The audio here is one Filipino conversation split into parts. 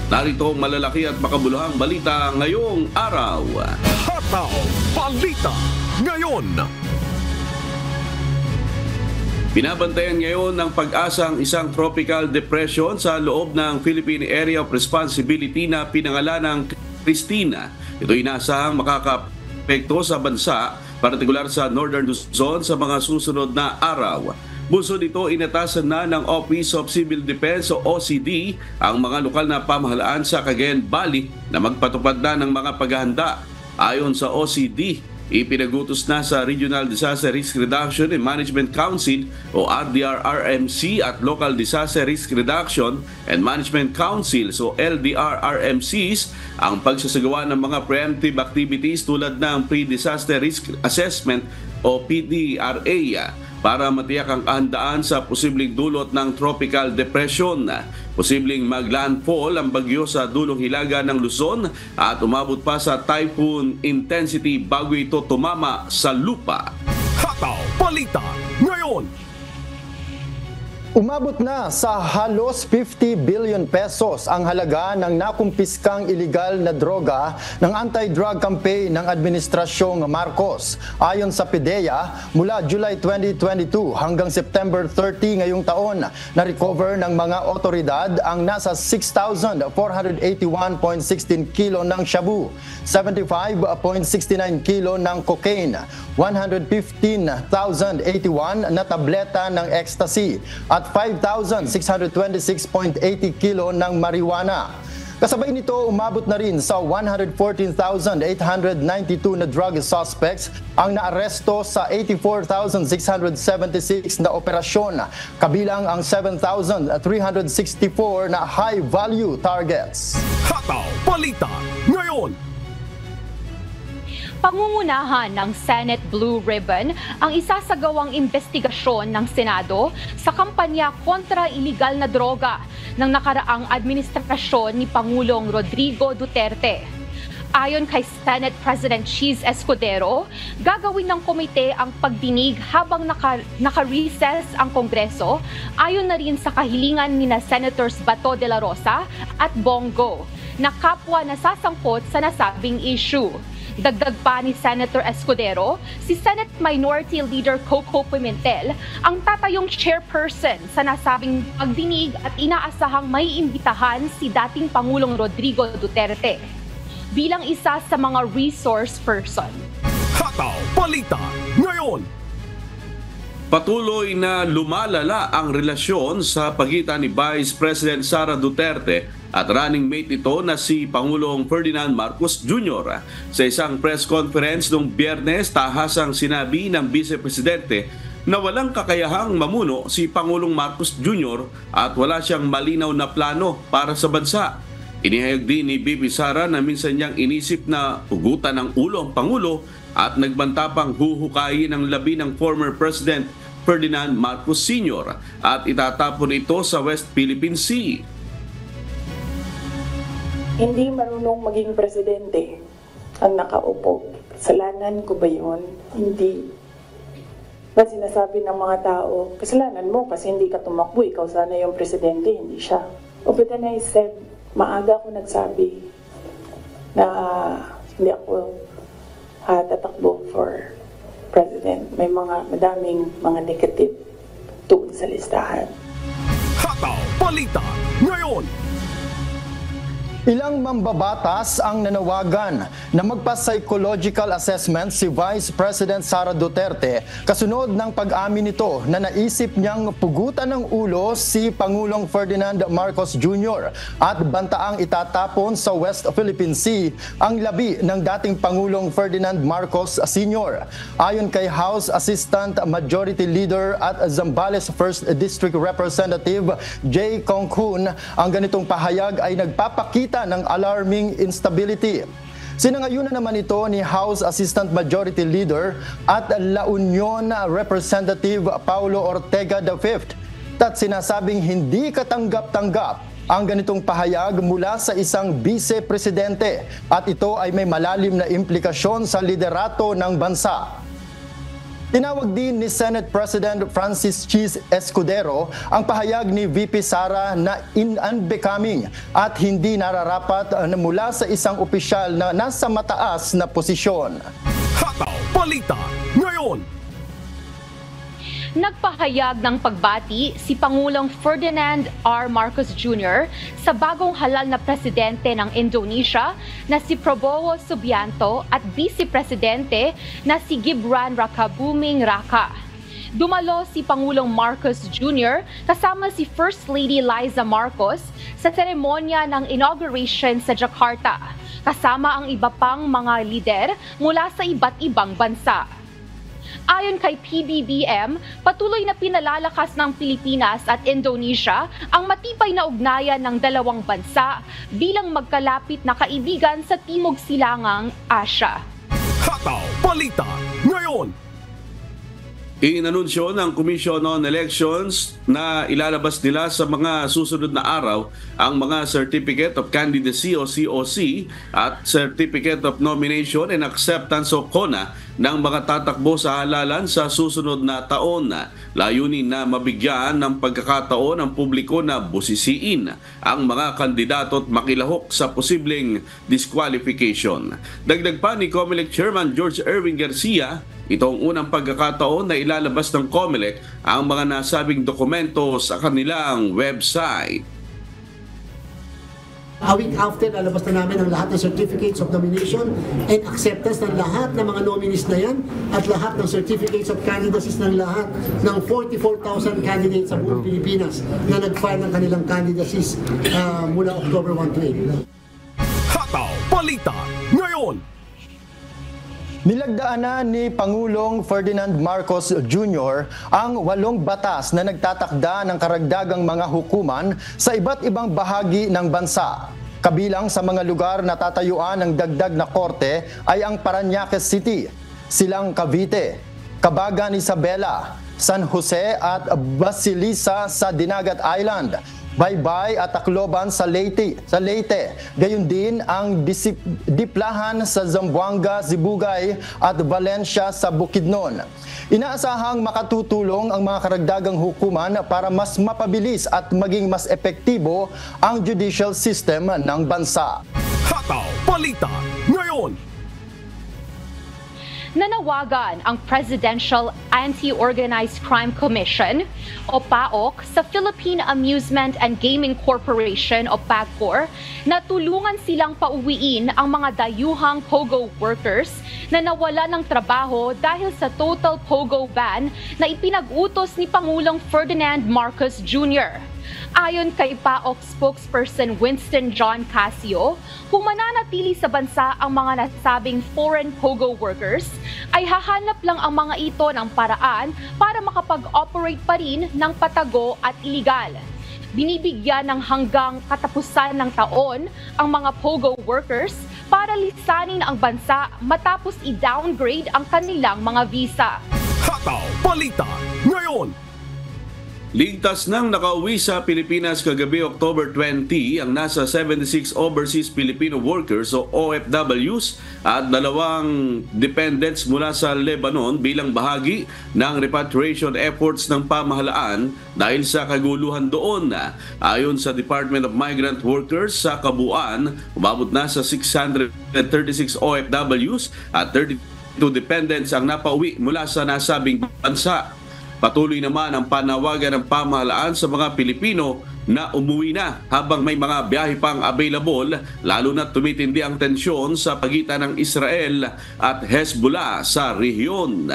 Narito ang malalaki at makabuluhang balita ngayong araw. Hataw Balita ngayon. Binabantayan ngayon ng Pag-asa ang isang tropical depression sa loob ng Philippine Area of Responsibility na pinangalan ng Christina. Ito inaasahang makakapekto sa bansa, partikular sa Northern Luzon sa mga susunod na araw. Bunsod ito, inatasan na ng Office of Civil Defense o OCD ang mga lokal na pamahalaan sa Cagayan Valley na magpatupad na ng mga paghahanda. Ayon sa OCD, ipinagutos na sa Regional Disaster Risk Reduction and Management Council o RDRRMC at Local Disaster Risk Reduction and Management Council o LDRRMCs ang pagsasagawa ng mga preemptive activities tulad ng Pre-Disaster Risk Assessment o PDRA para matiyak ang kahandaan sa posibleng dulot ng tropical depression. Posibleng mag-landfall ang bagyo sa dulong hilaga ng Luzon at umabot pa sa typhoon intensity bago ito tumama sa lupa. Hataw Balita ngayon. Umabot na sa halos 50 billion pesos ang halaga ng nakumpiskang iligal na droga ng anti-drug campaign ng Administrasyong Marcos. Ayon sa PDEA, mula July 2022 hanggang September 30 ngayong taon, na-recover ng mga otoridad ang nasa 6,481.16 kilo ng shabu, 75.69 kilo ng cocaine, 115,081 na tableta ng ecstasy at 5,626.80 kilo ng marijuana. Kasabay nito, umabot na rin sa 114,892 na drug suspects ang naaresto sa 84,676 na operasyon, kabilang ang 7,364 na high-value targets. Hataw Balita ngayon. Pangungunahan ng Senate Blue Ribbon ang isasagawang investigasyon ng Senado sa kampanya kontra iligal na droga ng nakaraang administrasyon ni Pangulong Rodrigo Duterte. Ayon kay Senate President Cheese Escudero, gagawin ng komite ang pagdinig habang naka-recess ang Kongreso, ayon na rin sa kahilingan ni Senators Bato de la Rosa at Bongo, na kapwa nasasangkot sa nasabing issue. Dagdag pa ni Senator Escudero, si Senate Minority Leader Coco Pimentel ang tatayong chairperson sa nasabing pagdinig at inaasahang may imbitahan si dating Pangulong Rodrigo Duterte bilang isa sa mga resource person. Hataw Balita ngayon. Patuloy na lumalala ang relasyon sa pagitan ni Vice President Sara Duterte at running mate nito na si Pangulong Ferdinand Marcos Jr. Sa isang press conference noong Biyernes, tahasang sinabi ng Vice Presidente na walang kakayahang mamuno si Pangulong Marcos Jr. at wala siyang malinaw na plano para sa bansa. Inihayag din ni BP Sara na minsan niyang inisip na hugutan ng ulo ang Pangulo at nagbanta pang huhukayin ang labi ng former President Ferdinand Marcos Sr. at itatapon ito sa West Philippine Sea. Hindi marunong maging presidente ang nakaupo. Kasalanan ko ba yun? Hindi. Ba't sinasabi ng mga tao, kasalanan mo kasi hindi ka tumakbo, ikaw sana yung presidente, hindi siya. But then I said, maaga ako nagsabi na hindi ako tatakbo for president. May madaming mga negative tungkol sa listahan. Hataw Balita ngayon. Ilang mambabatas ang nanawagan na magpa-psychological assessment si Vice President Sara Duterte kasunod ng pag-amin nito na naisip niyang pugutan ng ulo si Pangulong Ferdinand Marcos Jr. at bantaang itatapon sa West Philippine Sea ang labi ng dating Pangulong Ferdinand Marcos Sr. Ayon kay House Assistant Majority Leader at Zambales 1st District Representative J. Kongkun, ang ganitong pahayag ay nagpapakita ng alarming instability. Sinangayunan naman ito ni House Assistant Majority Leader at La Union Representative Paulo Ortega V at sinasabing hindi katanggap-tanggap ang ganitong pahayag mula sa isang vice-presidente at ito ay may malalim na implikasyon sa liderato ng bansa. Tinawag din ni Senate President Francis Cheese Escudero ang pahayag ni VP Sara na unbecoming at hindi nararapat mula sa isang opisyal na nasa mataas na posisyon. Hataw Balita ngayon. Nagpahayag ng pagbati si Pangulong Ferdinand R. Marcos Jr. sa bagong halal na presidente ng Indonesia na si Prabowo Subianto at Vice Presidente na si Gibran Rakabuming Raka. Dumalo si Pangulong Marcos Jr. kasama si First Lady Liza Marcos sa seremonya ng inauguration sa Jakarta, kasama ang iba pang mga lider mula sa iba't ibang bansa. Ayon kay PBBM, patuloy na pinalalakas ng Pilipinas at Indonesia ang matibay na ugnayan ng dalawang bansa bilang magkalapit na kaibigan sa Timog Silangang Asya. Hataw Balita ngayon. Inanunsyo ng Commission on Elections na ilalabas nila sa mga susunod na araw ang mga Certificate of Candidacy o COC at Certificate of Nomination and Acceptance o CONA ng mga tatakbo sa halalan sa susunod na taon. Layunin na mabigyan ng pagkakataon ang publiko na busisiin ang mga kandidato at makilahok sa posibleng disqualification. Dagdag pa ni COMELEC Chairman George Erwin Garcia, itong unang pagkakataon na ilalabas ng COMELEC ang mga nasabing dokumento sa kanilang website. A week after, lalabas na namin ang lahat ng certificates of nomination and acceptance ng lahat ng mga nominees na yan at lahat ng certificates of candidacies ng lahat ng 44,000 candidates sa buong Pilipinas na nag-file ng kanilang candidacies mula October 1 to 8. Hataw Balita ngayon. Nilagdaan na ni Pangulong Ferdinand Marcos Jr. ang 8 batas na nagtatakda ng karagdagang mga hukuman sa iba't ibang bahagi ng bansa. Kabilang sa mga lugar na tatayuan ng dagdag na korte ay ang Parañaque City, Silang Cavite, Cabagan Isabela, San Jose at Basilisa sa Dinagat Island, Baybay at Tacloban sa Leyte. Gayon din ang Diplahan sa Zamboanga, Sibugay at Valencia sa Bukidnon. Inaasahang makatutulong ang mga karagdagang hukuman para mas mapabilis at maging mas epektibo ang judicial system ng bansa. Hataw Balita ngayon. Nanawagan ang Presidential Anti-Organized Crime Commission o PAOK sa Philippine Amusement and Gaming Corporation o PAGCOR na tulungan silang pauwiin ang mga dayuhang POGO workers na nawala ng trabaho dahil sa total POGO ban na ipinag-utos ni Pangulong Ferdinand Marcos Jr. Ayon kay PAOK spokesperson Winston John Casio, kung mananatili sa bansa ang mga nasabing foreign POGO workers, ay hahanap lang ang mga ito ng paraan para makapag-operate pa rin ng patago at iligal. Binibigyan ng hanggang katapusan ng taon ang mga POGO workers para lisanin ang bansa matapos i-downgrade ang kanilang mga visa. Hataw Balita ngayon. Ligtas nang nakauwi sa Pilipinas kagabi October 20 ang nasa 76 overseas Filipino workers o OFWs at 2 dependents mula sa Lebanon bilang bahagi ng repatriation efforts ng pamahalaan dahil sa kaguluhan doon. Ayon sa Department of Migrant Workers, sa kabuuan, umabot na sa 636 OFWs at 32 dependents ang napauwi mula sa nasabing bansa. Patuloy naman ang panawagan ng pamahalaan sa mga Pilipino na umuwi na habang may mga biyahe pang available, lalo na tumitindi ang tensyon sa pagitan ng Israel at Hezbollah sa rehiyon.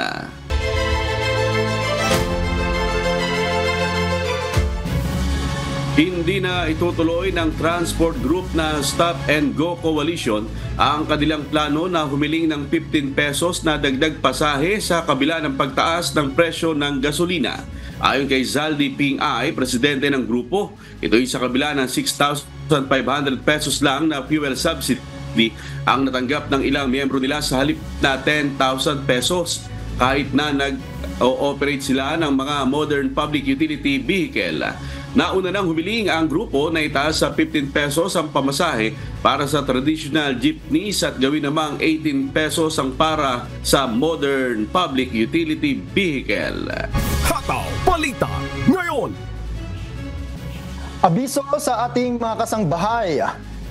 Hindi na itutuloy ng transport group na Stop and Go Coalition ang kanilang plano na humiling ng 15 pesos na dagdag pasahe sa kabila ng pagtaas ng presyo ng gasolina. Ayon kay Zaldi Ping-ay, presidente ng grupo, ito'y sa kabila ng 6,500 pesos lang na fuel subsidy ang natanggap ng ilang miyembro nila sa halip na 10,000 pesos kahit na nag-ooperate sila ng mga modern public utility vehicle. Nauna nang humiling ang grupo na itaas sa 15 pesos ang pamasahe para sa traditional jeepneys at gawin namang 18 pesos ang para sa modern public utility vehicle. Hataw Balita ngayon. Abiso sa ating mga kasangbahay.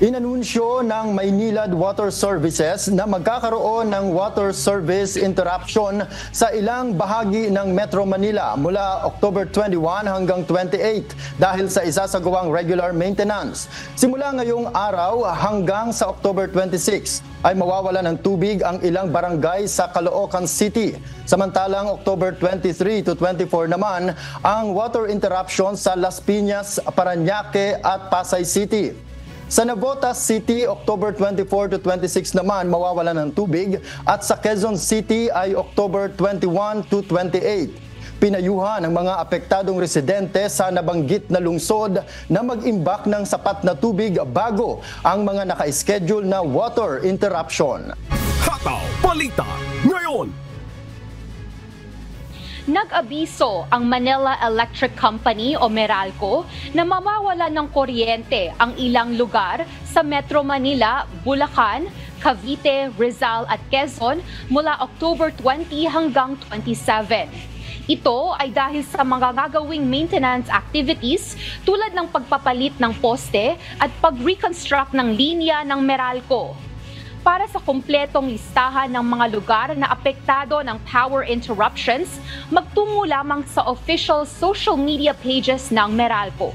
Inanunsyo ng Maynilad Water Services na magkakaroon ng water service interruption sa ilang bahagi ng Metro Manila mula October 21 hanggang 28 dahil sa isasagawang regular maintenance. Simula ngayong araw hanggang sa October 26 ay mawawala ng tubig ang ilang barangay sa Caloocan City. Samantalang October 23 to 24 naman ang water interruption sa Las Piñas, Parañaque at Pasay City. Sa Navotas City, October 24 to 26 naman mawawala ng tubig at sa Quezon City ay October 21 to 28. Pinayuhan ng mga apektadong residente sa nabanggit na lungsod na mag-imbak ng sapat na tubig bago ang mga naka-schedule na water interruption. Hataw Balita ngayon. Nag-abiso ang Manila Electric Company o Meralco na mawawala ng kuryente ang ilang lugar sa Metro Manila, Bulacan, Cavite, Rizal at Quezon mula October 20 hanggang 27. Ito ay dahil sa mga gagawing maintenance activities tulad ng pagpapalit ng poste at pag-reconstruct ng linya ng Meralco. Para sa kumpletong listahan ng mga lugar na apektado ng power interruptions, magtungo lamang sa official social media pages ng Meralco.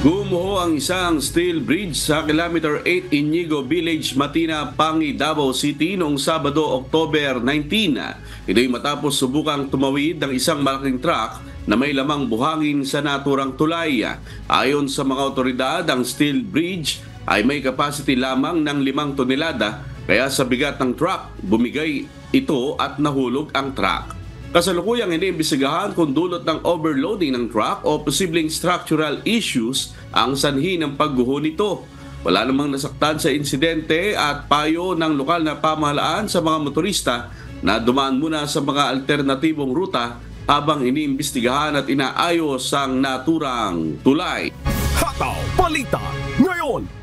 Gumuho ang isang steel bridge sa kilometer 8 Inigo Village, Matina, Pangi, Davao City noong Sabado, October 19. Ito'y matapos subukang tumawid ng isang malaking truck na may lamang buhangin sa naturang tulay. Ayon sa mga otoridad, ang steel bridge ay may capacity lamang ng 5 tonelada kaya sa bigat ng truck, bumigay ito at nahulog ang truck. Kasalukuyang iniimbestigahan kung dulot ng overloading ng truck o posibleng structural issues ang sanhi ng pagguho nito. Wala namang nasaktan sa insidente at payo ng lokal na pamahalaan sa mga motorista na dumaan muna sa mga alternatibong ruta habang iniimbestigahan at inaayos ang naturang tulay. Hataw Balita ngayon.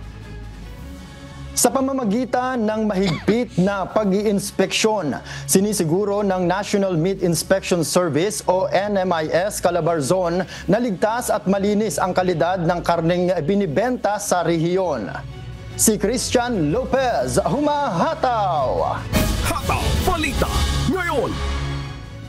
Sa pamamagitan ng mahigpit na pag-iinspeksyon, sinisiguro ng National Meat Inspection Service o NMIS Calabarzon na ligtas at malinis ang kalidad ng karneng binibenta sa rehiyon. Si Christian Lopez, humahataw! Hataw Balita ngayon.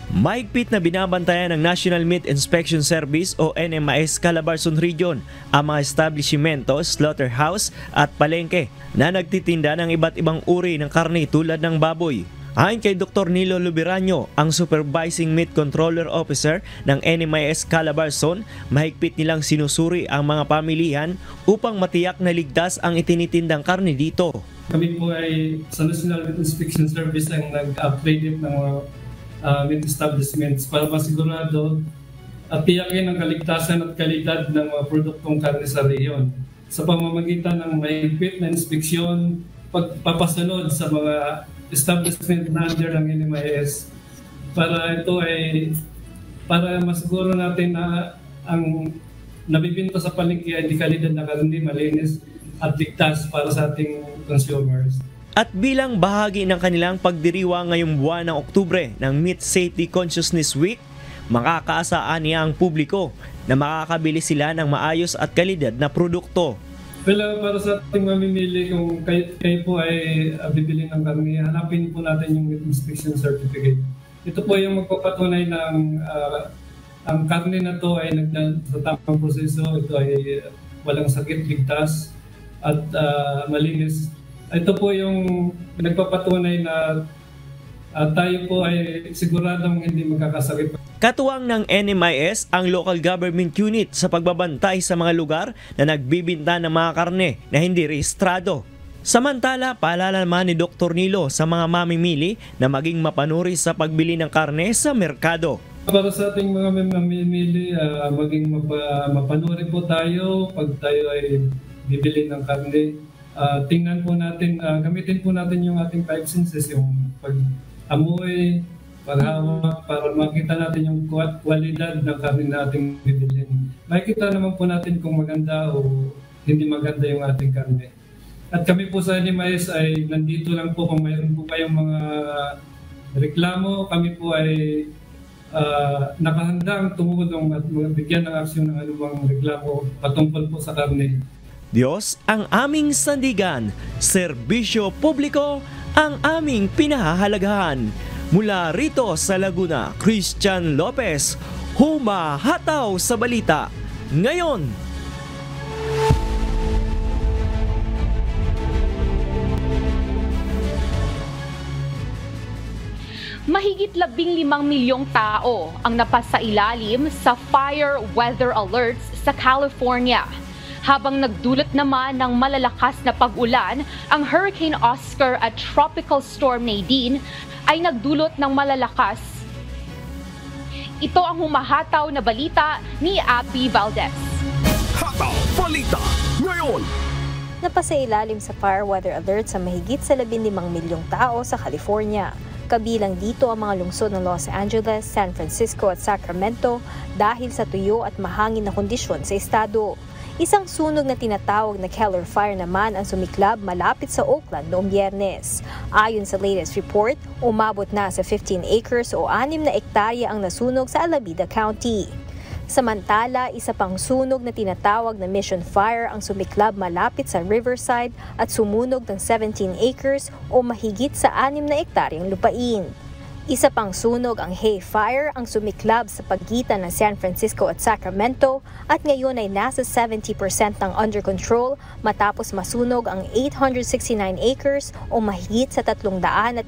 Mahigpit na binabantayan ng National Meat Inspection Service o NMIS Calabarzon Region ang mga establishmento, slaughterhouse at palengke na nagtitinda ng iba't ibang uri ng karne tulad ng baboy. Ayon kay Dr. Nilo Lubiranyo, ang Supervising Meat Controller Officer ng NMIS Calabarzon, mahigpit nilang sinusuri ang mga pamilihan upang matiyak na ligtas ang itinitindang karne dito. Kami po ay sa National Meat Inspection Service ang nag-upgrade ng mga meat establishments para masigurado at tiyakin ang kaligtasan at kalidad ng mga produktong karne sa rehiyon sa pamamagitan ng mahigpit na inspeksyon, pagpapasunod sa mga establishment na under ng NMIS para ito ay para masiguro natin na ang nabibinta sa palengke ay di kalidad na karne, malinis at ligtas para sa ating consumers. At bilang bahagi ng kanilang pagdiriwang ngayong buwan ng Oktubre ng Meat Safety Consciousness Week, makakaasaan niya ang publiko na makakabili sila ng maayos at kalidad na produkto. Well, para sa ating mamimili, kung kayo po ay bibili ng karne, hanapin po natin yung Meat Inspection Certificate. Ito po yung magpapatunay ng ang karne na to ay nagdaan sa tamang proseso, ito ay walang sakit, ligtas at malinis. Ito po yung nagpapatunay na tayo po ay siguradong hindi magkakasakit. Katuwang ng NMIS ang local government unit sa pagbabantay sa mga lugar na nagbibinta ng mga karne na hindi rehistrado. Samantala, paalala naman ni Dr. Nilo sa mga mamimili na maging mapanuri sa pagbili ng karne sa merkado. Para sa ating mga mamimili, maging mapanuri po tayo pag tayo ay bibili ng karne. tingnan po natin, gamitin po natin yung ating five senses, yung pag-amoy, paghawak, para makita natin yung kwalidad ng karne na ating bibilhin. Makikita naman po natin kung maganda o hindi maganda yung ating karne. At kami po sa NMIS ay nandito lang po kung mayroon po kayong mga reklamo. Kami po ay nakahandang tumulong at bigyan ng aksyon ng anumang reklamo patungkol po sa karne. Diyos ang aming sandigan, serbisyo publiko ang aming pinahahalagahan. Mula rito sa Laguna, Christian Lopez, humahataw sa balita ngayon. Mahigit 15 milyong tao ang napasailalim sa fire weather alerts sa California. Habang nagdulot naman ng malalakas na pag-ulan, ang Hurricane Oscar at Tropical Storm Nadine ay nagdulot ng malalakas. Ito ang humahataw na balita ni Abby Valdez. Hataw Balita ngayon. Napasailalim sa fire weather alert sa mahigit sa 15 milyong tao sa California. Kabilang dito ang mga lungsod ng Los Angeles, San Francisco at Sacramento dahil sa tuyo at mahangin na kondisyon sa estado. Isang sunog na tinatawag na Keller Fire naman ang sumiklab malapit sa Oakland noong Biyernes. Ayon sa latest report, umabot na sa 15 acres o 6 na ektarya ang nasunog sa Alameda County. Samantala, isa pang sunog na tinatawag na Mission Fire ang sumiklab malapit sa Riverside at sumunog ng 17 acres o mahigit sa 6 na ektaryang lupain. Isa pang sunog ang Hay Fire ang sumiklab sa pagitan ng San Francisco at Sacramento at ngayon ay nasa 70% ng under control matapos masunog ang 869 acres o mahigit sa 350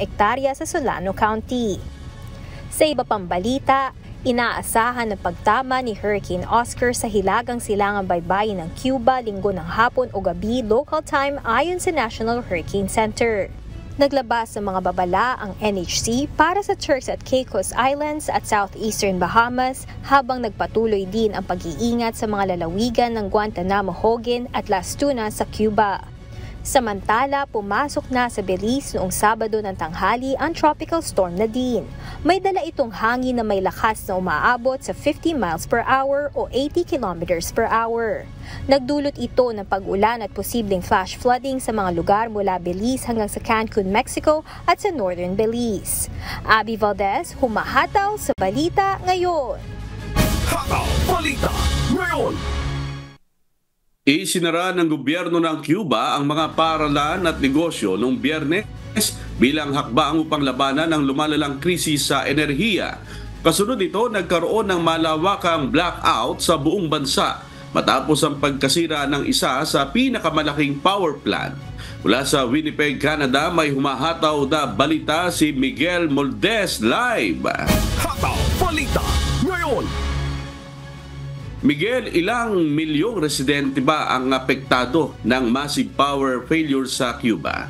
ektarya sa Solano County. Sa iba pang balita, inaasahan ang pagtama ni Hurricane Oscar sa hilagang silangang baybayin ng Cuba linggo ng hapon o gabi local time ayon sa National Hurricane Center. Naglabas ng mga babala ang NHC para sa Turks at Caicos Islands at southeastern Bahamas habang nagpatuloy din ang pag-iingat sa mga lalawigan ng Guantanamo Hogan at Las Tunas sa Cuba. Samantala, pumasok na sa Belize noong Sabado ng tanghali ang Tropical Storm Nadine. May dala itong hangin na may lakas na umaabot sa 50 miles per hour o 80 kilometers per hour. Nagdulot ito ng pag-ulan at posibleng flash flooding sa mga lugar mula Belize hanggang sa Cancun, Mexico at sa northern Belize. Abby Valdez, humahataw sa Balita Ngayon. Hataw Balita ngayon. Isinara ng gobyerno ng Cuba ang mga paaralan at negosyo noong Biyernes bilang hakbang upang labanan ang lumalalang krisis sa enerhiya. Kasunod ito, nagkaroon ng malawakang blackout sa buong bansa matapos ang pagkasira ng isa sa pinakamalaking power plant. Mula sa Winnipeg, Canada, may humahataw na balita si Miguel Moldez live. Hataw Balita ngayon. Miguel, ilang milyong residente ba ang apektado ng massive power failure sa Cuba?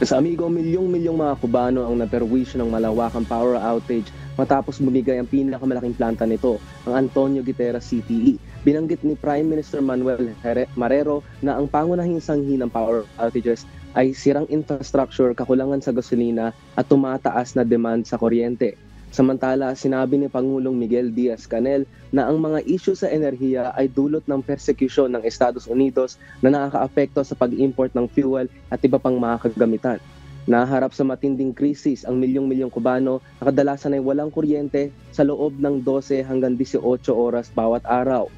Sa amigo, milyong-milyong mga Cubano ang naperwisyo ng malawakang power outage matapos bumigay ang pinakamalaking planta nito, ang Antonio Guterres CPE. Binanggit ni Prime Minister Manuel Marrero na ang pangunahing sanhi ng power outages ay sirang infrastructure, kakulangan sa gasolina at tumataas na demand sa kuryente. Samantala, sinabi ni Pangulong Miguel Diaz-Canel na ang mga issue sa enerhiya ay dulot ng persecution ng Estados Unidos na nakakaapekto sa pag-import ng fuel at iba pang mga kagamitan. Naharap sa matinding krisis ang milyong-milyong Cubano na kadalasan ay walang kuryente sa loob ng 12 hanggang 18 oras bawat araw.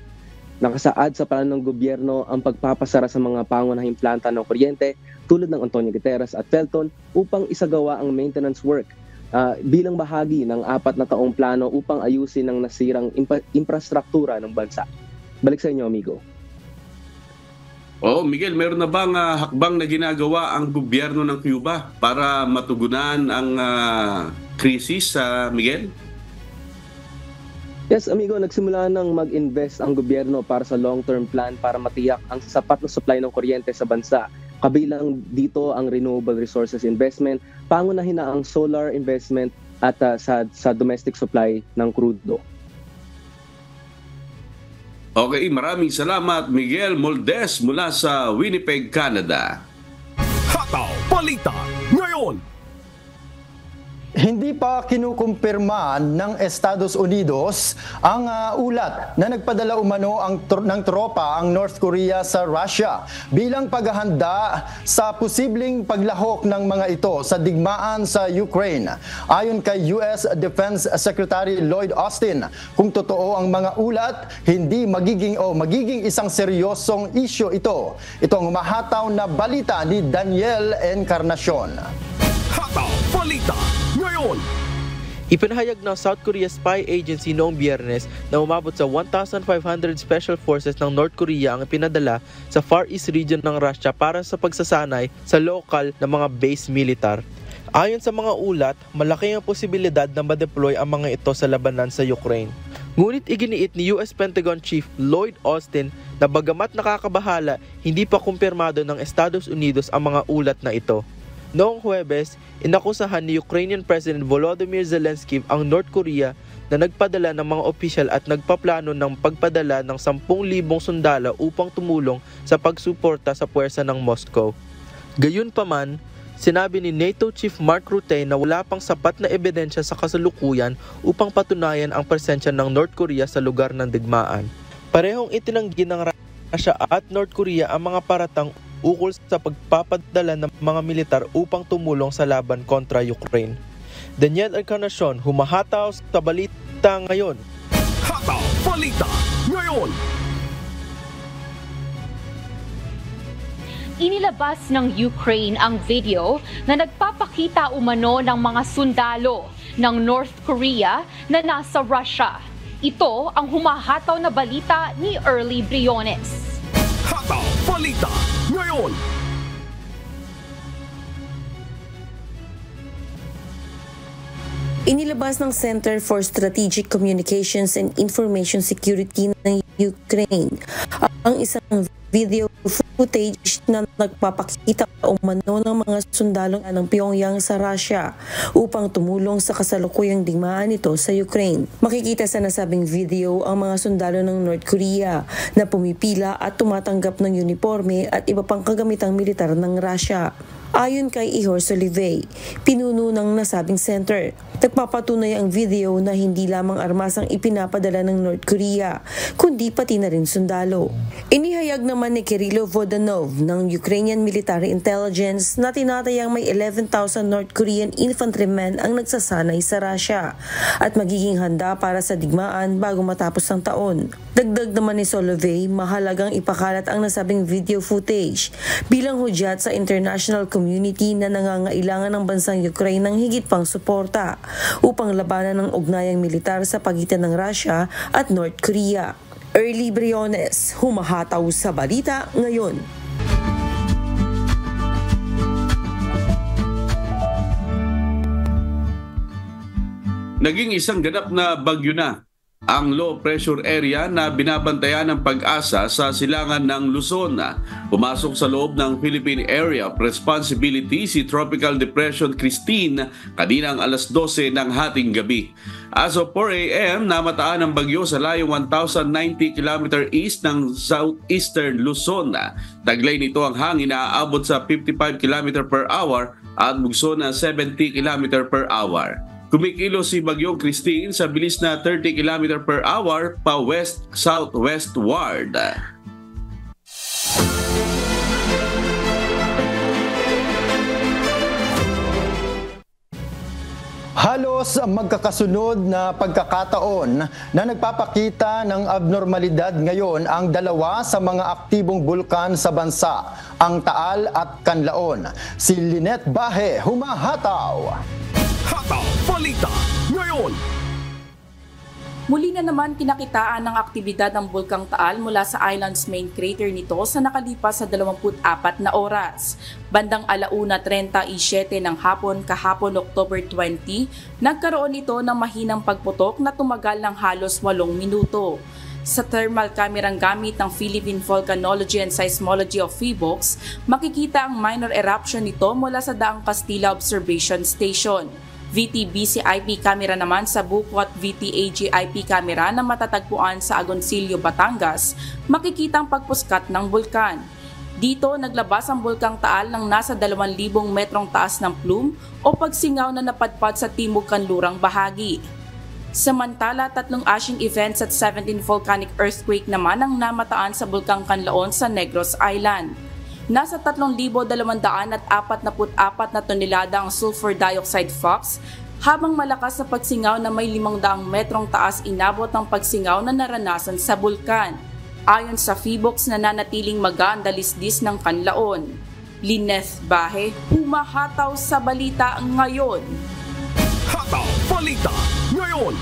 Nakasaad sa plano ng gobyerno ang pagpapasara sa mga pangunahing planta ng kuryente tulad ng Antonio Guterres at Felton upang isagawa ang maintenance work. Bilang bahagi ng 4 na taong plano upang ayusin ang nasirang infrastruktura ng bansa. Balik sa inyo, amigo. Miguel, meron na bang hakbang na ginagawa ang gobyerno ng Cuba para matugunan ang krisis, Miguel? Yes, amigo, nagsimula nang mag-invest ang gobyerno para sa long-term plan para matiyak ang sapat na supply ng kuryente sa bansa. Kabilang dito ang renewable resources investment, pangunahin na ang solar investment at sa domestic supply ng krudo. Okay, maraming salamat Miguel Moldes mula sa Winnipeg, Canada. Hataw Balita ngayon. Hindi pa kinukumpirma ng Estados Unidos ang ulat na nagpadala umano ng tropa ang North Korea sa Russia bilang paghahanda sa posibleng paglahok ng mga ito sa digmaan sa Ukraine. Ayon kay US Defense Secretary Lloyd Austin, kung totoo ang mga ulat, hindi magiging isang seryosong isyu ito. Ito ang humahataw na balita ni Daniel Encarnacion. Hataw Balita ngayon. Ipinahayag ng South Korea Spy Agency noong Biyernes na umabot sa 1,500 special forces ng North Korea ang ipinadala sa Far East region ng Russia para sa pagsasanay sa lokal na mga base militar. Ayon sa mga ulat, malaki ang posibilidad na ma-deploy ang mga ito sa labanan sa Ukraine. Ngunit iginiit ni US Pentagon Chief Lloyd Austin na bagamat nakakabahala, hindi pa kumpirmado ng Estados Unidos ang mga ulat na ito. Noong Huwebes, inakusahan ni Ukrainian President Volodymyr Zelensky ang North Korea na nagpadala ng mga opisyal at nagpaplano ng pagpadala ng 10,000 sundalo upang tumulong sa pagsuporta sa puwersa ng Moscow. Gayunpaman, sinabi ni NATO Chief Mark Rutte na wala pang sapat na ebidensya sa kasalukuyan upang patunayan ang presensya ng North Korea sa lugar ng digmaan. Parehong itinanggi ng Russia at North Korea ang mga paratang ukol sa pagpapadala ng mga militar upang tumulong sa laban kontra Ukraine. Daniel Encarnacion, humahataw sa balita ngayon. Hataw Balita ngayon. Inilabas ng Ukraine ang video na nagpapakita umano ng mga sundalo ng North Korea na nasa Russia. Ito ang humahataw na balita ni Early Briones. Hataw Balita ngayon. Inilabas ng Center for Strategic Communications and Information Security ng Ukraine ang isang video footage na nagpapakita umano ng mga sundalo ng Pyongyang sa Russia upang tumulong sa kasalukuyang digmaan nito sa Ukraine. Makikita sa nasabing video ang mga sundalo ng North Korea na pumipila at tumatanggap ng uniforme at iba pang kagamitang militar ng Russia. Ayon kay Ihor Solivey, pinuno ng nasabing center, nagpapatunay ang video na hindi lamang armas ang ipinapadala ng North Korea, kundi pati na rin sundalo. Inihayag naman ni Kirilo Vodanov ng Ukrainian Military Intelligence na tinatayang may 11,000 North Korean infantrymen ang nagsasanay sa Russia at magiging handa para sa digmaan bago matapos ang taon. Dagdag naman ni Solivey, mahalagang ipakalat ang nasabing video footage bilang hudyat sa international community na nangangailangan ng bansang Ukraine ng higit pang suporta upang labanan ng ugnayang militar sa pagitan ng Russia at North Korea. Early Briones, humahataw sa balita ngayon. Naging isang ganap na bagyo na ang low pressure area na binabantayan ng Pag-asa sa silangan ng Luzon. Pumasok sa loob ng Philippine Area of Responsibility si Tropical Depression Christine kaninang alas 12 ng hating gabi. As of 4 a.m., namataan ang bagyo sa layong 1,090 km east ng southeastern Luzon. Taglay nito ang hangin na aabot sa 55 km per hour at bugso na 70 km per hour. Kumikilo si Bagyong Christine sa bilis na 30 km per hour pa west-southwestward. Halos magkakasunod na pagkakataon na nagpapakita ng abnormalidad ngayon ang dalawa sa mga aktibong bulkan sa bansa, ang Taal at Canlaon. Si Lynette Bahe, humahataw! Hataw Balita ngayon. Muli na naman kinakitaan ng aktibidad ng Bulkang Taal mula sa island's main crater nito sa nakalipas sa 24 na oras. Bandang 1:37 ng hapon kahapon October 20, nagkaroon ito ng mahinang pagputok na tumagal ng halos 8 minuto. Sa thermal camerang gamit ng Philippine Volcanology and Seismology of PHIVOLCS, makikita ang minor eruption nito mula sa Daang Castilla Observation Station. VTBC IP camera naman sa Bukwat VTAG IP camera na matatagpuan sa Agoncillo, Batangas, makikitang pagpuskat ng bulkan. Dito, naglabas ang Bulkang Taal ng nasa 2,000 metrong taas ng plume o pagsingaw na napadpad sa timog kanlurang bahagi. Samantala, 3 ashing events at 17 volcanic earthquake naman ang namataan sa Bulkang Kanlaon sa Negros Island. Nasa 3,244 na tonelada ang sulfur dioxide flux, habang malakas sa pagsingaw na may 500 metrong taas inabot ang pagsingaw na naranasan sa bulkan. Ayon sa PHIVOLCS, nananatiling magaan dalisdis ng Kanlaon. Lineth Bahe, humahataw sa balita ngayon. Hataw Balita Ngayon.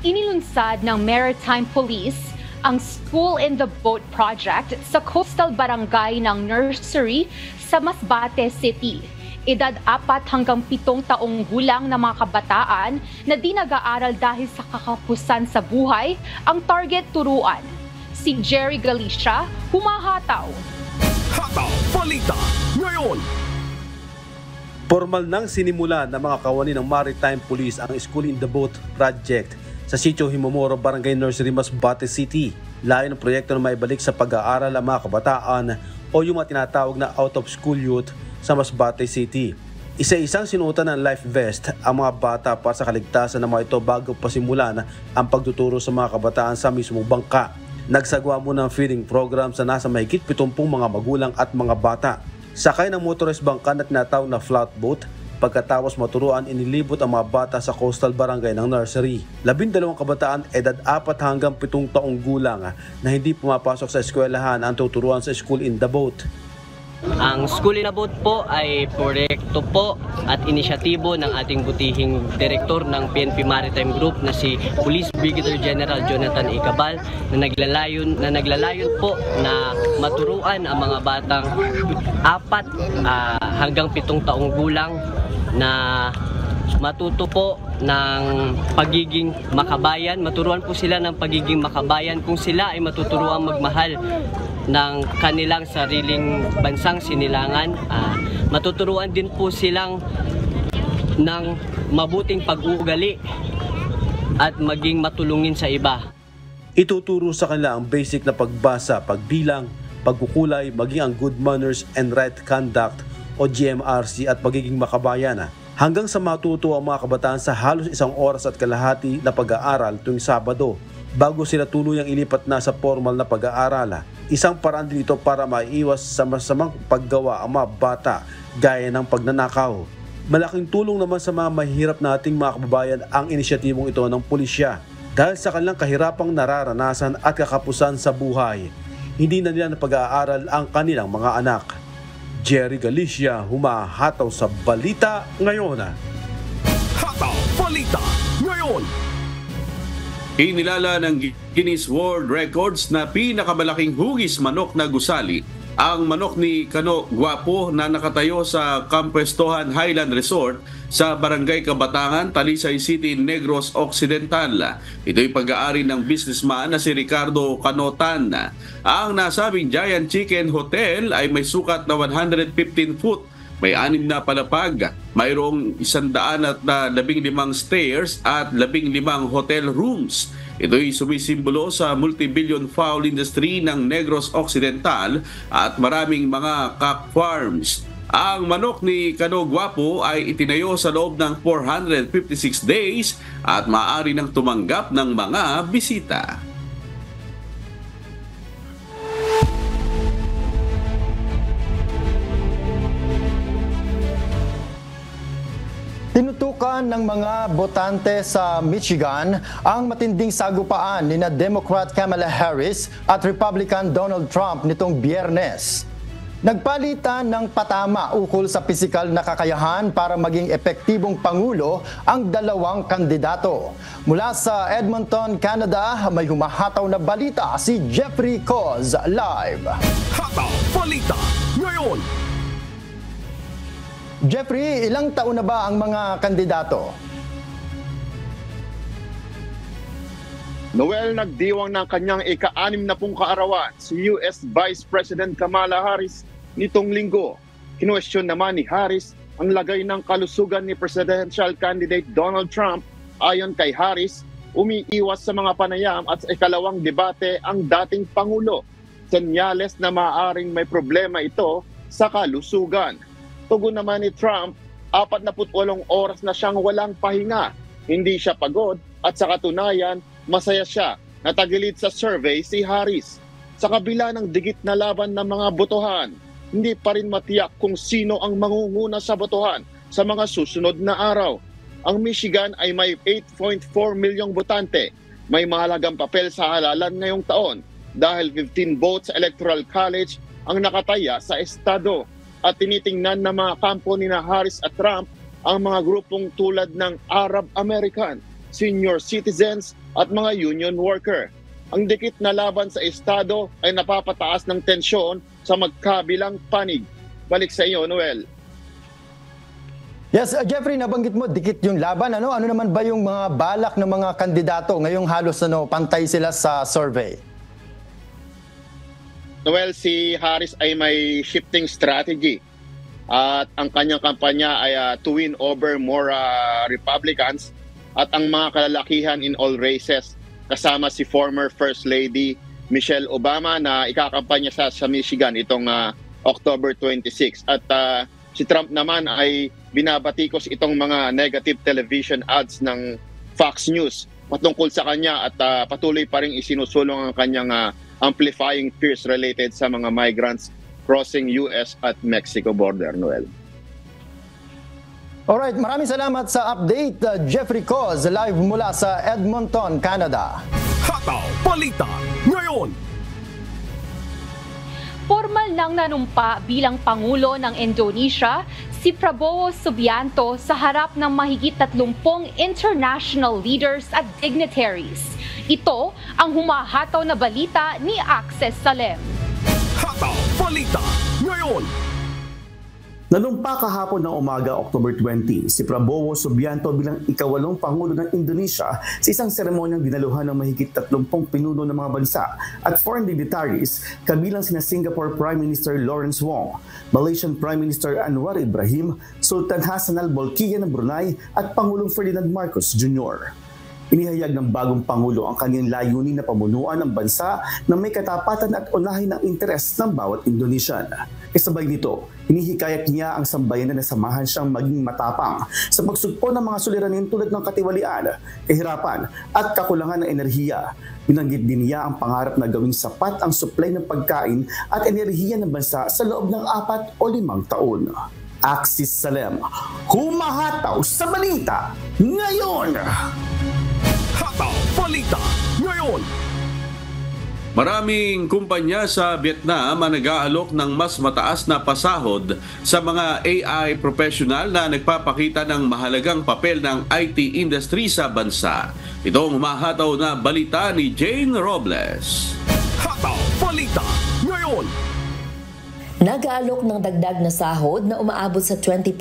Inilunsad ng Maritime Police ang School in the Boat project sa coastal barangay ng Nursery sa Masbate City. Edad 4 hanggang 7 taong gulang na mga kabataan na di nag-aaral dahil sa kakapusan sa buhay ang target turuan. Si Jerry Galicia, humahataw. Hataw Balita Ngayon. Formal nang sinimula ng mga kawani ng Maritime Police ang School in the Boat project sa Sitio Himomoro, Barangay Nursery, Masbate City. Layo ng proyekto na maibalik sa pag-aaral ang mga kabataan o yung mga tinatawag na out-of-school youth sa Masbate City. Isa-isang sinuotan ng life vest ang mga bata para sa kaligtasan ng mga ito bago pasimulan ang pagtuturo sa mga kabataan sa mismong bangka. Nagsagawa muna ng feeding program sa nasa mahigit 70 mga magulang at mga bata. Sakay ng motorized bangka na tinatawag na flatboat. Pagkatapos maturuan, inilibot ang mga bata sa coastal barangay ng Nursery. 12 kabataan edad 4 hanggang 7 taong gulang na hindi pumapasok sa eskwelahan ang tuturuan sa School in the Boat. Ang School in the Boat po ay proyekto po at inisyatibo ng ating butihing direktor ng PNP Maritime Group na si Police Brigadier General Jonathan Icabal na naglalayon po na maturuan ang mga batang 4 hanggang 7 taong gulang na matuto po ng pagiging makabayan. Maturuan po sila ng pagiging makabayan kung sila ay matuturuan magmahal ng kanilang sariling bansang sinilangan. Matuturuan din po silang ng mabuting pag-uugali at maging matulungin sa iba. Ituturo sa kanila ang basic na pagbasa, pagbilang, pagkukulay, maging ang good manners and right conduct o GMRC at pagiging makabayan. Hanggang sa matuto ang mga kabataan sa halos 1 oras at kalahati na pag-aaral tuwing Sabado bago sila tuluyang ilipat na sa formal na pag-aaral. Isang paraan din ito para maiiwas sa masamang paggawa ang mga bata gaya ng pagnanakaw. Malaking tulong naman sa mga mahihirap nating mga kababayan ang inisyatibong ito ng pulisya. Dahil sa kanilang kahirapang nararanasan at kakapusan sa buhay, hindi na nila napag-aaral ang kanilang mga anak. Jerry Galicia, humahataw sa Balita Ngayon. Hataw Balita Ngayon. Inilala ng Guinness World Records na pinakamalaking hugis manok na gusali ang manok ni Kano Guapo na nakatayo sa Campestohan Highland Resort sa Barangay Kabatangan, Talisay City, Negros Occidental. Ito'y pag-aari ng businessman na si Ricardo Canotan. Ang nasabing Giant Chicken Hotel ay may sukat na 115 foot, may 6 na palapag, mayroong 115 stairs at 15 hotel rooms. Ito'y sumisimbolo sa multi-billion fowl industry ng Negros Occidental at maraming mga cock farms. Ang manok ni Kano Guapo ay itinayo sa loob ng 456 days at maaari nang tumanggap ng mga bisita. Tinutukan ng mga botante sa Michigan ang matinding sagupaan ni na Democrat Kamala Harris at Republican Donald Trump nitong Biyernes. Nagpalitan ng patama ukol sa pisikal na kakayahan para maging epektibong pangulo ang dalawang kandidato. Mula sa Edmonton, Canada, may humahataw na balita si Jeffrey Coz live. Hataw Balita Ngayon. Jeffrey, ilang taon na ba ang mga kandidato? Noel, nagdiwang ng kanyang ika-60 kaarawan si US Vice President Kamala Harris nitong linggo. Kinuwestiyon naman ni Harris ang lagay ng kalusugan ni presidential candidate Donald Trump. Ayon kay Harris, umiiwas sa mga panayam at sa ikalawang debate ang dating Pangulo. Senyales na maaaring may problema ito sa kalusugan. Tugon naman ni Trump, 48 oras na siyang walang pahinga. Hindi siya pagod at sa katunayan, masaya siya. Natagilid sa survey si Harris. Sa kabila ng digit na laban ng mga botohan, hindi pa rin matiyak kung sino ang mangunguna sa botohan sa mga susunod na araw. Ang Michigan ay may 8.4 milyong botante. May mahalagang papel sa halalan ngayong taon dahil 15 votes sa Electoral College ang nakataya sa estado. At tinitingnan ng mga kampo ni Harris at Trump ang mga grupong tulad ng Arab American, senior citizens at mga union worker. Ang dikit na laban sa estado ay napapataas ng tensyon sa magkabilang panig. Balik sa iyo, Noel. Yes, Jeffrey, nabanggit mo, dikit yung laban. Ano naman ba yung mga balak ng mga kandidato? Ngayong halos pantay sila sa survey. Noel, si Harris ay may shifting strategy. At ang kanyang kampanya ay to win over more Republicans at ang mga kalalakihan in all races. Kasama si former First Lady Michelle Obama na ikakampanya sa Michigan itong October 26. At si Trump naman ay binabatikos itong mga negative television ads ng Fox News patungkol sa kanya at patuloy pa rin isinusulong ang kanyang amplifying fears related sa mga migrants crossing US at Mexico border, Noel. Alright, maraming salamat sa update, Jeffrey Coz, live mula sa Edmonton, Canada. Hataw Balita ngayon. Formal nang nanumpa bilang Pangulo ng Indonesia si Prabowo Subianto sa harap ng mahigit 30 international leaders at dignitaries. Ito ang humahataw na balita ni Access Salem. Hataw Balita ngayon. Nanumpa kahapon ng umaga, October 20, si Prabowo Subianto bilang ika-8 Pangulo ng Indonesia sa isang seremonyang dinaluhan ng mahigit 30 pinuno ng mga bansa at foreign dignitaries kabilang sina Singapore Prime Minister Lawrence Wong, Malaysian Prime Minister Anwar Ibrahim, Sultan Hassan al-Bolkiah ng Brunei at Pangulong Ferdinand Marcos Jr. Inihayag ng bagong Pangulo ang kanyang layunin na pamunuan ng bansa na may katapatan at unahin ng interes ng bawat Indonesian. Kasabay nito, hinihikayat niya ang sambayanan na samahan siyang maging matapang sa pagsugpo ng mga suliranin tulad ng katiwalian, kahirapan at kakulangan ng enerhiya. Binanggit din niya ang pangarap na gawing sapat ang supply ng pagkain at enerhiya ng bansa sa loob ng 4 o 5 taon. Axis Salem, humahataw sa balita ngayon! Hataw Balita ngayon. Maraming kumpanya sa Vietnam ang nag-aalok ng mas mataas na pasahod sa mga AI professional na nagpapakita ng mahalagang papel ng IT industry sa bansa. Ito ang humahataw na balita ni Jane Robles. Hataw Balita ngayon. Nag-aalok ng dagdag na sahod na umaabot sa 20%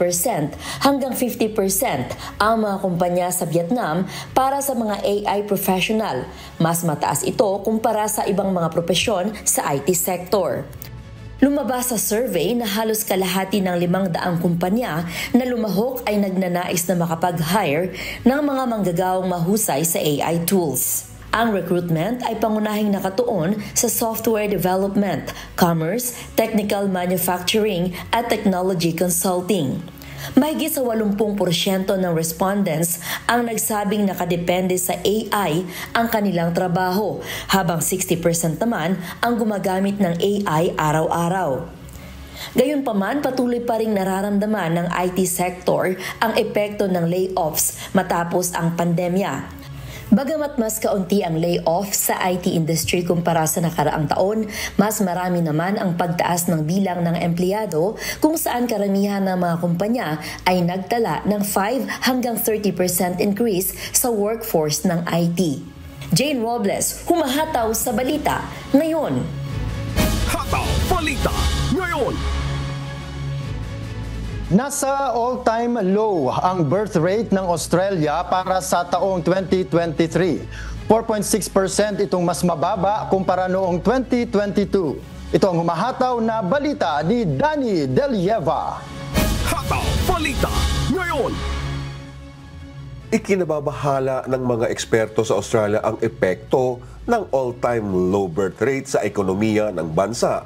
hanggang 50% ang mga kumpanya sa Vietnam para sa mga AI professional. Mas mataas ito kumpara sa ibang mga propesyon sa IT sector. Lumabas sa survey na halos kalahati ng 500 kumpanya na lumahok ay nagnanais na makapag-hire ng mga manggagawang mahusay sa AI tools. Ang recruitment ay pangunahing nakatuon sa software development, commerce, technical manufacturing at technology consulting. Mahigit sa 80% ng respondents ang nagsabing nakadepende sa AI ang kanilang trabaho, habang 60% naman ang gumagamit ng AI araw-araw. Gayunpaman, patuloy pa ring nararamdaman ng IT sector ang epekto ng layoffs matapos ang pandemya. Bagamat mas kaunti ang layoff sa IT industry kumpara sa nakaraang taon, mas marami naman ang pagtaas ng bilang ng empleyado kung saan karamihan ng mga kumpanya ay nagtala ng 5 hanggang 30% increase sa workforce ng IT. Jane Robles, humahataw sa balita ngayon. Hataw Balita ngayon. Nasa all-time low ang birth rate ng Australia para sa taong 2023. 4.6% itong mas mababa kumpara noong 2022. Ito ang humahataw na balita ni Danny Delieva. Hataw Balita Ngayon. Ikinababahala ng mga eksperto sa Australia ang epekto ng all-time low birth rate sa ekonomiya ng bansa.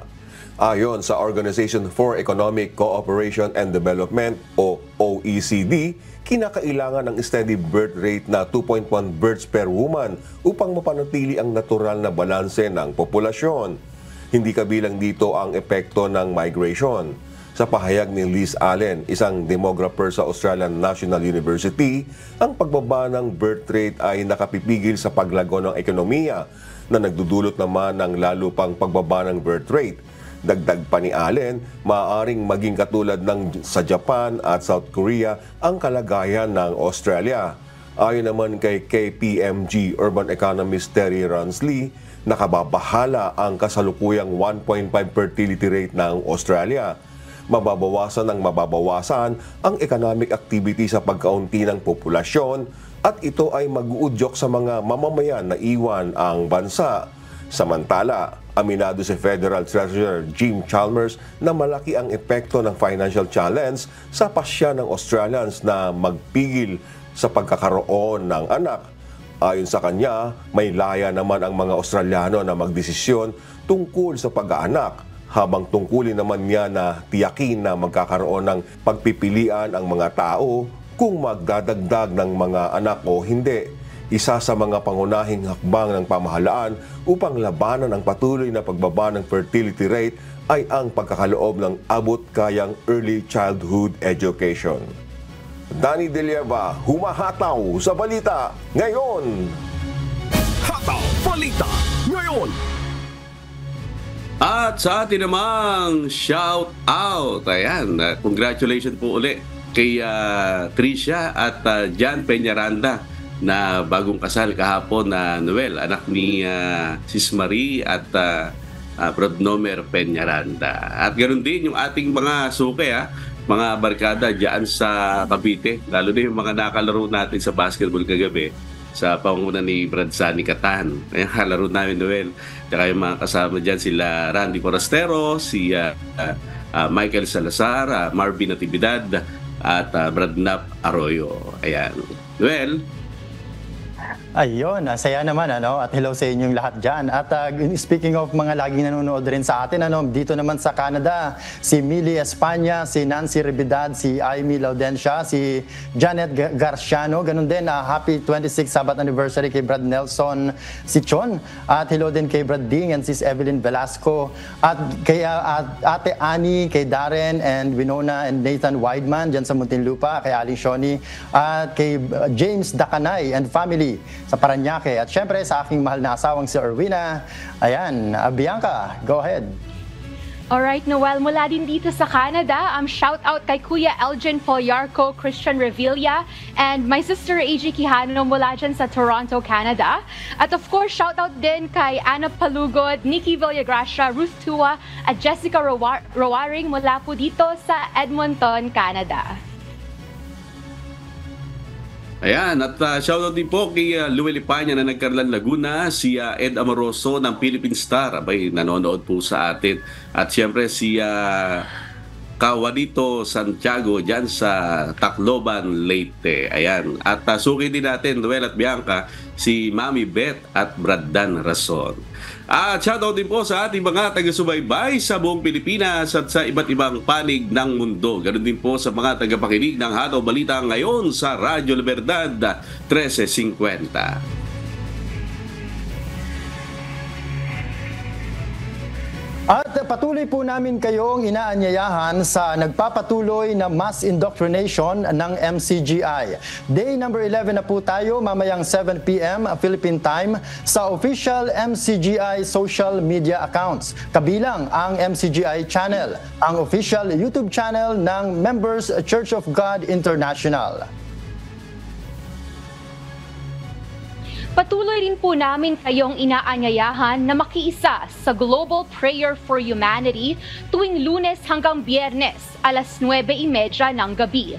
Ayon sa Organization for Economic Cooperation and Development o OECD, kinakailangan ng steady birth rate na 2.1 births per woman upang mapanatili ang natural na balanse ng populasyon. Hindi kabilang dito ang epekto ng migration. Sa pahayag ni Liz Allen, isang demographer sa Australian National University, ang pagbaba ng birth rate ay nakapipigil sa paglago ng ekonomiya na nagdudulot naman ng lalo pang pagbaba ng birth rate. Dagdag pa ni Allen, maaaring maging katulad ng sa Japan at South Korea ang kalagayan ng Australia. Ayon naman kay KPMG Urban Economist Terry Ransley, nakababahala ang kasalukuyang 1.5 fertility rate ng Australia. Mababawasan ng mababawasan ang economic activity sa pagkaunti ng populasyon at ito ay mag-uudyok sa mga mamamayan na iwan ang bansa. Samantala, aminado si Federal Treasurer Jim Chalmers na malaki ang epekto ng financial challenge sa pasya ng Australians na magpigil sa pagkakaroon ng anak. Ayon sa kanya, may laya naman ang mga Australiano na magdesisyon tungkol sa pag-aanak, habang tungkulin naman niya na tiyakin na magkakaroon ng pagpipilian ang mga tao kung magdadagdag ng mga anak o hindi. Isa sa mga pangunahing hakbang ng pamahalaan upang labanan ang patuloy na pagbaba ng fertility rate ay ang pagkakaloob ng abot-kayang early childhood education. Danny De Lieva, humahataw sa Balita Ngayon! Hataw Balita Ngayon! At sa atin namang shout out, ayan, congratulations po uli kay Tricia at Jan Peñaranda na bagong kasal kahapon na Noel, anak ni Sis Marie at Brodnomer Peñaranda. At ganoon din yung ating mga suke, mga barkada dyan sa Cavite, lalo na yung mga nakalaro natin sa basketball kagabi sa pangunguna ni Brad Sani Catan. Ayan, kalaro namin Noel. Tsaka yung mga kasama dyan, sila Randy Forastero, si Michael Salazar, Marvin Natividad, at Brad Nap Arroyo. Ayan. Noel. Ayun, saya naman at hello sa inyong lahat dyan. At speaking of mga laging nanonood rin sa atin, dito naman sa Canada, si Millie Espana, si Nancy Ribidad, si Amy Laudencia, si Janet Garciano, ganun din, happy 26th Sabbath anniversary kay Brad Nelson Sichon, at hello din kay Brad Ding and sis Evelyn Velasco, at kay Ate Annie, kay Darren and Winona and Nathan Weidman dyan sa Muntinlupa, kay Aling Shoni, at kay James Dakanay and family sa Paranaque, at syempre sa aking mahal na asawang si Erwina. Ayan, Bianca, go ahead. Alright, Noel, mula din dito sa Canada, shout out kay Kuya Elgin Polyarco, Christian Revilla, and my sister AG Quijano mula dyan sa Toronto, Canada. At of course, shout out din kay Ana Palugod, Nikki Villagracia, Ruth Tua, at Jessica Rowaring mula po dito sa Edmonton, Canada. Ayan, at shoutout din po kay Luel Ipanya na nagkarlan Laguna, si Ed Amoroso ng Philippine Star, abay nanonood po sa atin. At siyempre si Kawanito Santiago dyan sa Tacloban, Leyte. Ayan, at suki din natin, Noel at Bianca, si Mami Beth at Brad Dan Rason. At shoutout din po sa ating mga taga-subaybay sa buong Pilipinas at sa iba't ibang panig ng mundo. Ganun din po sa mga tagapakinig ng Hataw Balita Ngayon sa Radyo Libertad 1350. At patuloy po namin kayong inaanyayahan sa nagpapatuloy na mass indoctrination ng MCGI. Day number 11 na po tayo, mamayang 7 p.m. Philippine Time sa official MCGI social media accounts. Kabilang ang MCGI channel, ang official YouTube channel ng Members Church of God International. Patuloy rin po namin kayong inaanyayahan na makiisa sa Global Prayer for Humanity tuwing Lunes hanggang Biyernes, alas 9:30 ng gabi.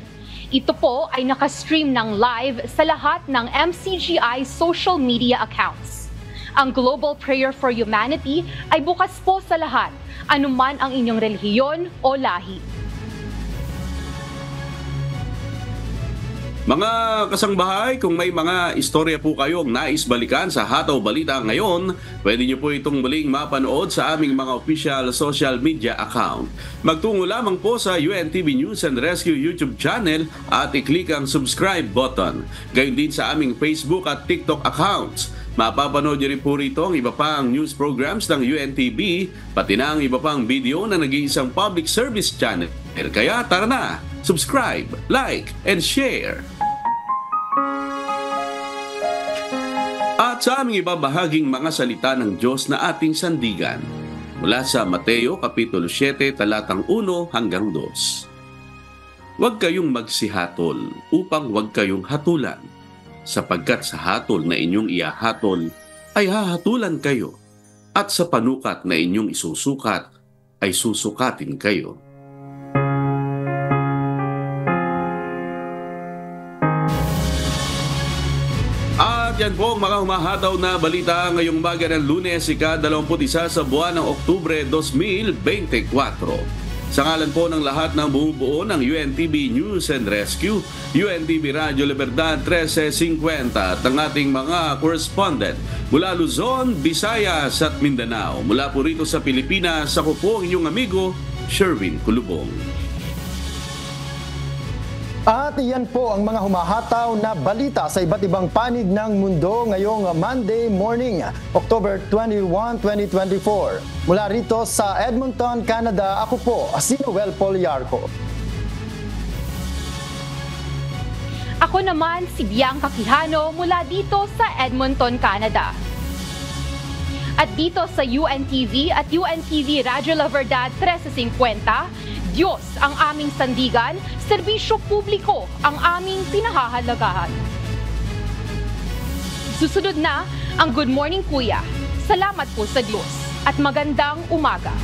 Ito po ay nakastream ng live sa lahat ng MCGI social media accounts. Ang Global Prayer for Humanity ay bukas po sa lahat, anuman ang inyong relihiyon o lahi. Mga kasangbahay, kung may mga istorya po kayong nais balikan sa Hataw Balita ngayon, pwede niyo po itong muling mapanood sa aming mga official social media account. Magtungo lamang po sa UNTV News and Rescue YouTube channel at i-click ang subscribe button. Gayon din sa aming Facebook at TikTok accounts. Mapapanood niyo rin po rito ang iba pang news programs ng UNTV, pati na ang iba pang video na nag-iisang public service channel. Kaya tara na, subscribe, like, and share. At sa aming ibabahaging mga salita ng Diyos na ating sandigan, mula sa Mateo Kapitulo 7, talatang 1 hanggang 2. Huwag kayong magsihatol upang huwag kayong hatulan, sapagkat sa hatol na inyong ihahatol ay hahatulan kayo, at sa panukat na inyong isusukat ay susukatin kayo. At yan po ang mga humahataw na balita ngayong umaga ng Lunes, ika-21 sa buwan ng Oktubre 2024. Sa ngalan po ng lahat ng bumubuo ng UNTV News and Rescue, UNTV Radio Libertad 1350 at ang ating mga correspondent mula Luzon, Visayas at Mindanao. Mula po rito sa Pilipinas, ako po ang inyong amigo, Sherwin Kulubong. At iyan po ang mga humahataw na balita sa iba't ibang panig ng mundo ngayong Monday morning, October 21, 2024. Mula rito sa Edmonton, Canada, ako po, si Noel Poliarco. Ako naman si Bianca Quijano mula dito sa Edmonton, Canada. At dito sa UNTV at UNTV Radio La Verdad 1350, Diyos ang aming sandigan, serbisyo publiko ang aming pinahahalagahan. Susunod na ang Good Morning Kuya. Salamat po sa Diyos at magandang umaga.